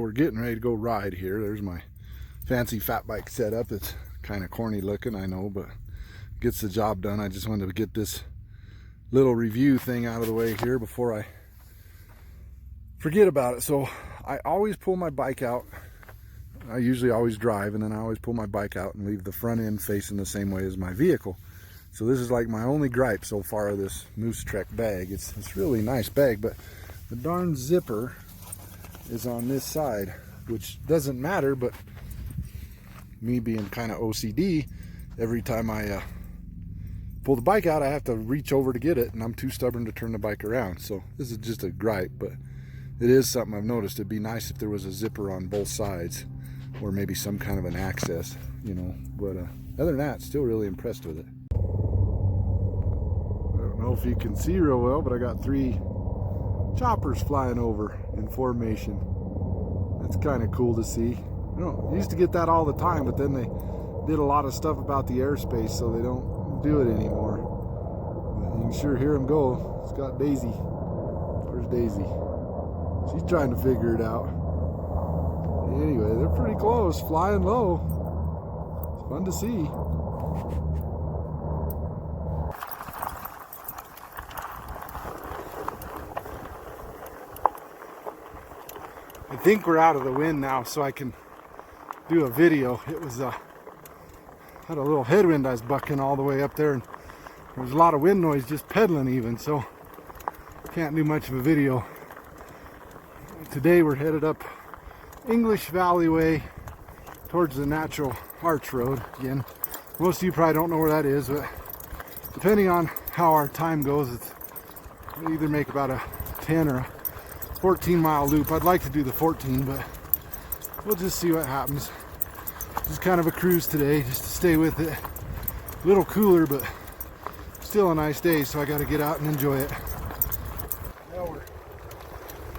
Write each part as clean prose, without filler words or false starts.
We're getting ready to go ride here. There's my fancy fat bike setup. It's kind of corny looking, I know, but gets the job done. I just wanted to get this little review thing out of the way here before I forget about it. So I always pull my bike out. I usually always drive, and then I always pull my bike out and leave the front end facing the same way as my vehicle. So this is like my only gripe so far of this Moose Trek bag. It's really nice bag, but the darn zipper is on this side, which doesn't matter, but me being kind of OCD, every time I pull the bike out, I have to reach over to get it, and I'm too stubborn to turn the bike around. So this is just a gripe, but it is something I've noticed. It'd be nice if there was a zipper on both sides, or maybe some kind of an access, you know. But other than that, still really impressed with it. I don't know if you can see real well, but I got 3 choppers flying over in formation. That's kind of cool to see. You know, used to get that all the time, but then they did a lot of stuff about the airspace, so they don't do it anymore. But you can sure hear them go. It's got Daisy. Where's Daisy? She's trying to figure it out. Anyway, they're pretty close, flying low. It's fun to see. I think we're out of the wind now, so I can do a video. It was had a little headwind I was bucking all the way up there, and there was a lot of wind noise just pedaling even, so can't do much of a video. Today we're headed up English Valley Way towards the Natural Arch Road again. Most of you probably don't know where that is, but depending on how our time goes, we'll either make about a 10 or a 14-mile loop. I'd like to do the 14, but we'll just see what happens. Just kind of a cruise today, just to stay with it. A little cooler, but still a nice day, so I got to get out and enjoy it. Now we're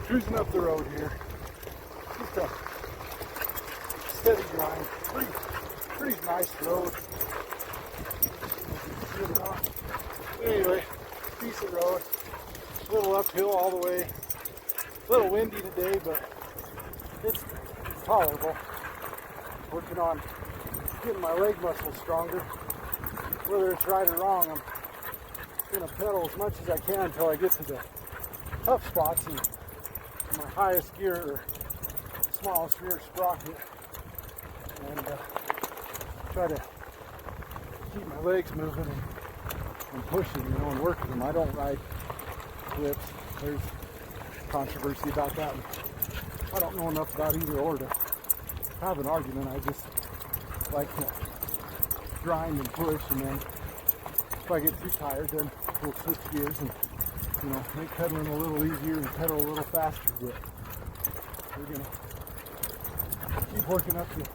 cruising up the road here. Just a steady grind. Pretty nice road. Anyway, decent road. A little uphill all the way. A little windy today, but it's tolerable. Working on getting my leg muscles stronger. Whether it's right or wrong, I'm going to pedal as much as I can until I get to the tough spots and my highest gear or smallest rear sprocket, and try to keep my legs moving and pushing, you know, and working them. I don't ride flips. There's controversy about that. I don't know enough about either or to have an argument. I just like to grind and push, and then if I get too tired, then we'll switch gears and, you know, make pedaling a little easier and pedal a little faster. But we're gonna keep working up the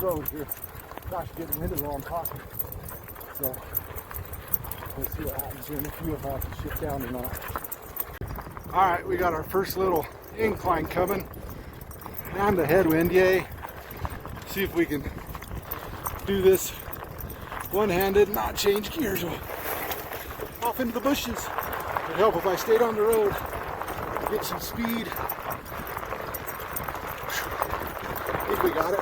road here. Gosh, getting into while I'm talking. So we'll see what happens here in a few if I have to shift down or not. All right, we got our first little incline coming and a headwind. Yay! See if we can do this one-handed and not change gears. Off into the bushes. It'd help if I stayed on the road, get some speed. I think we got it.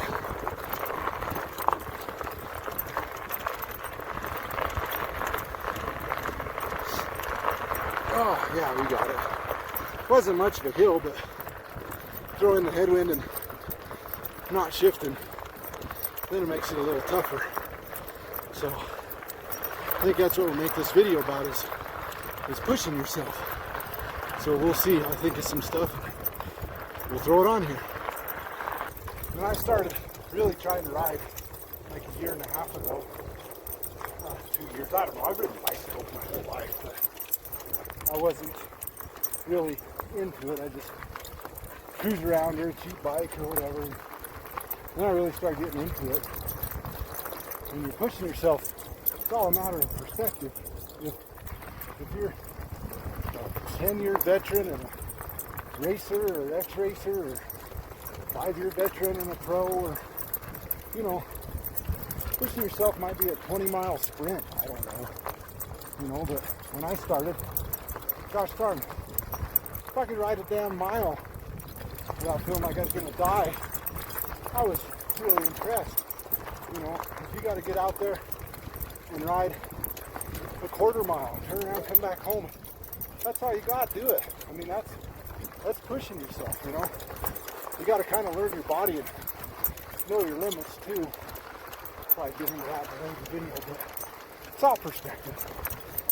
Oh yeah, we got it. Wasn't much of a hill, but throwing the headwind and not shifting, then it makes it a little tougher. So I think that's what we'll make this video about, is pushing yourself. So we'll see. I think it's some stuff. We'll throw it on here. When I started really trying to ride like a year and a half ago, 2 years, I don't know, I've ridden bicycles my whole life, but I wasn't really into it. I just cruise around here, cheap bike or whatever. And then I really started getting into it. When you're pushing yourself, it's all a matter of perspective. If you're a 10-year veteran and a racer or ex-racer, or a 5-year veteran and a pro, or, you know, pushing yourself might be a 20-mile sprint. I don't know. You know, but when I started, gosh darn, if I could ride a damn mile without feeling like I was going to die, I was really impressed. You know, if you got to get out there and ride a quarter mile, turn around, come back home, that's all you got, do it. I mean, that's pushing yourself, you know. You got to kind of learn your body and know your limits too. Probably get into that in a later video, but it's all perspective.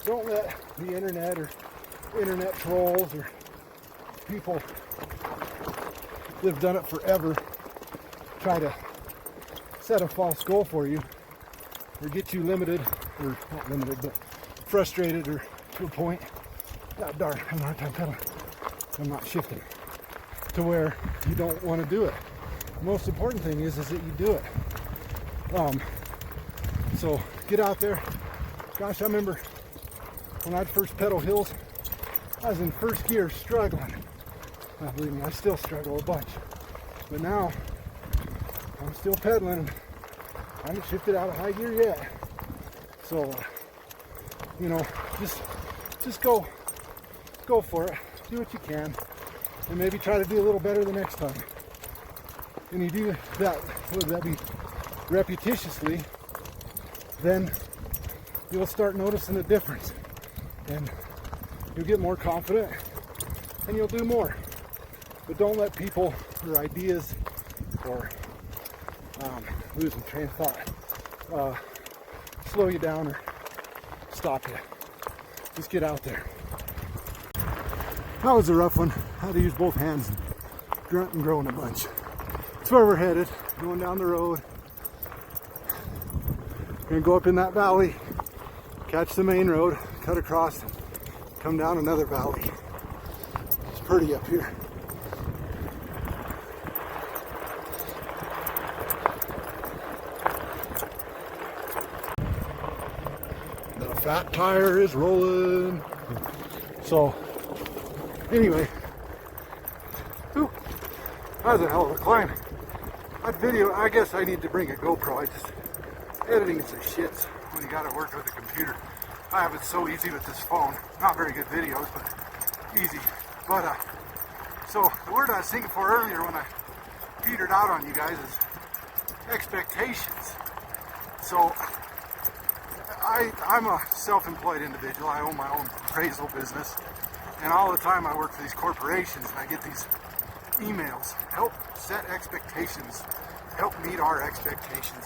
Don't let the internet or internet trolls or people that have done it forever try to set a false goal for you or get you limited, or not limited, but frustrated, or to a point, God darn, I'm not pedaling, I'm not shifting, to where you don't want to do it. The most important thing is that you do it. So get out there. Gosh, I remember when I'd first pedal hills, I was in first gear struggling. Now, believe me, I still struggle a bunch. But now, I'm still pedaling and I haven't shifted out of high gear yet. So, you know, just go for it. Do what you can. And maybe try to do a little better the next time. And you do that, would that be repetitiously, then you'll start noticing a difference. And you'll get more confident and you'll do more. But don't let people or ideas or losing train of thought slow you down or stop you. Just get out there. That was a rough one. I had to use both hands and grunt and groan a bunch. That's where we're headed. Going down the road. Gonna go up in that valley, catch the main road, cut across, come down another valley. It's pretty up here. The fat tire is rolling. So, anyway, that was a hell of a climb. That video, I guess I need to bring a GoPro. Editing is a shits when you gotta work with a computer. I have it so easy with this phone. Not very good videos, but easy. But, so the word I was thinking for earlier when I petered out on you guys is expectations. So, I'm a self-employed individual. I own my own appraisal business. And all the time I work for these corporations and I get these emails. Help set expectations. Help meet our expectations.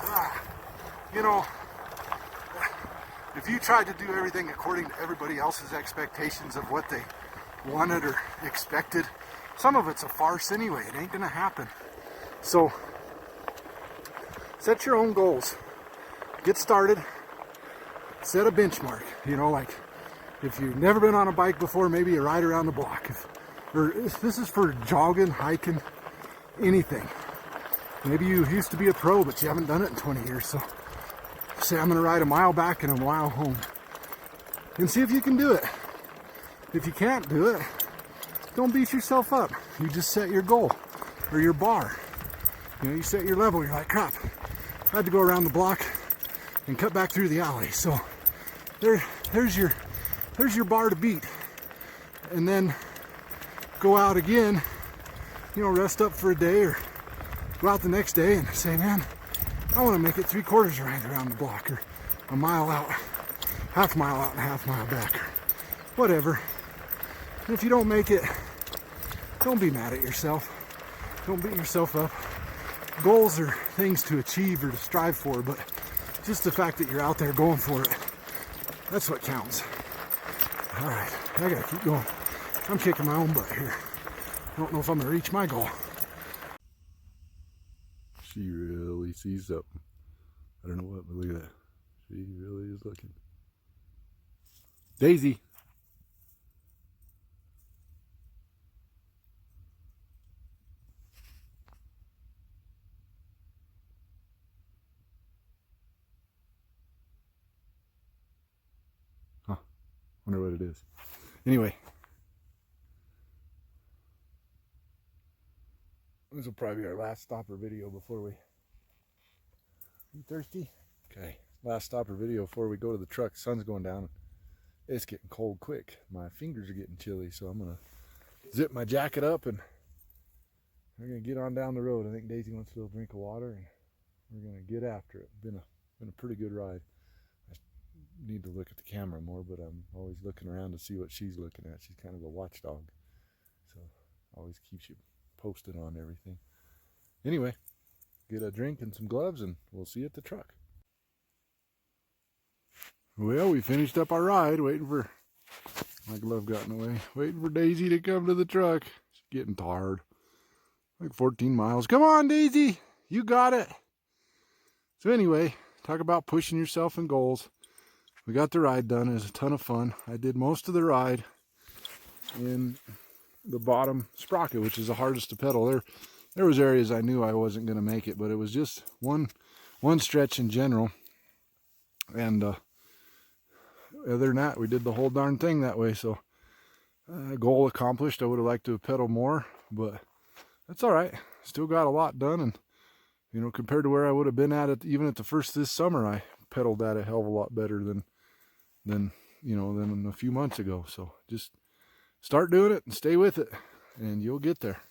You know, if you tried to do everything according to everybody else's expectations of what they wanted or expected, some of it's a farce anyway. It ain't gonna happen. So, set your own goals. Get started. Set a benchmark. You know, like, if you've never been on a bike before, maybe you ride around the block. If this is for jogging, hiking, anything. Maybe you used to be a pro, but you haven't done it in 20 years, so say I'm going to ride a mile back and a mile home. And see if you can do it. If you can't do it, don't beat yourself up. You just set your goal or your bar. You know, you set your level. You're like, crap, I had to go around the block and cut back through the alley. So there's your bar to beat. And then go out again, you know, rest up for a day or go out the next day and say, man, I want to make it 3/4 ride around the block, or a mile out, half mile out and a half mile back, or whatever. And if you don't make it, don't be mad at yourself. Don't beat yourself up. Goals are things to achieve or to strive for, but just the fact that you're out there going for it, that's what counts. All right, I gotta keep going. I'm kicking my own butt here. I don't know if I'm gonna reach my goal. She really sees something. I don't know what, but look at that. She really is looking. Daisy. Huh. Wonder what it is. Anyway. This will probably be our last stopper video before we... You thirsty? Okay. Last stopper video before we go to the truck. Sun's going down. It's getting cold quick. My fingers are getting chilly, so I'm going to zip my jacket up and we're gonna get on down the road. I think Daisy wants a little drink of water, and we're gonna get after it. Been a pretty good ride. I need to look at the camera more, but I'm always looking around to see what she's looking at. She's kind of a watchdog, so always keeps you posted on everything. Anyway, get a drink and some gloves, and we'll see you at the truck. Well, we finished up our ride, waiting for, my glove got in the way, waiting for Daisy to come to the truck. She's getting tired. Like 14 miles. Come on, Daisy, you got it. So anyway, talk about pushing yourself and goals. We got the ride done. It was a ton of fun. I did most of the ride in the bottom sprocket, which is the hardest to pedal. There was areas I knew I wasn't going to make it, but it was just one stretch in general. And other than that, we did the whole darn thing that way. So goal accomplished. I would have liked to have pedaled more, but that's all right. Still got a lot done, and you know, compared to where I would have been at it even at the first this summer, I pedaled that a hell of a lot better than a few months ago. So just start doing it and stay with it, and you'll get there.